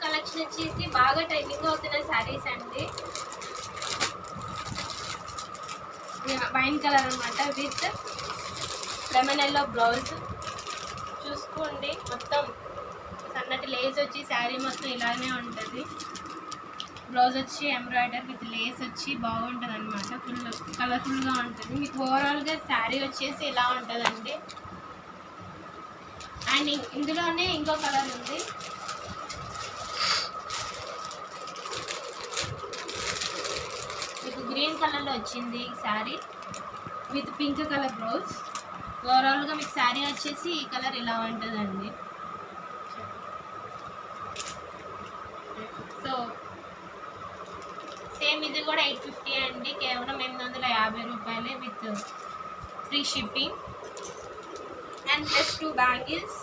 Collection వచ్చేసి బాగా trending అవుతున్న శారీస్ అండి. వైన్ కలర్ అనమాట విత్ లెమన్ ఎల్లో బ్లౌజ్. చూసుకోండి మొత్తం సన్నటి లేస్ వచ్చి శారీ మొత్తం ఇలానే ఉంటుంది. బ్లౌజ్ వచ్చి ఎంబ్రాయిడరీ విత్ లేస్ వచ్చి బాగుంటుంది అనమాట. ఫుల్ కలర్ఫుల్గా ఉంటుంది. మీకు ఓవరాల్గా శారీ వచ్చేసి ఇలా ఉంటుందండి. అండ్ ఇందులోనే ఇంకో కలర్ ఉంది. మీకు గ్రీన్ కలర్లో వచ్చింది sari with pink colour blouse. ఓవరాల్గా మీకు శారీ వచ్చేసి ఈ కలర్ ఇలా ఉంటుందండి. సో సేమ్ ఇది కూడా 850 అండి. కేవలం 850 రూపాయలే with free shipping and plus 2 bangles.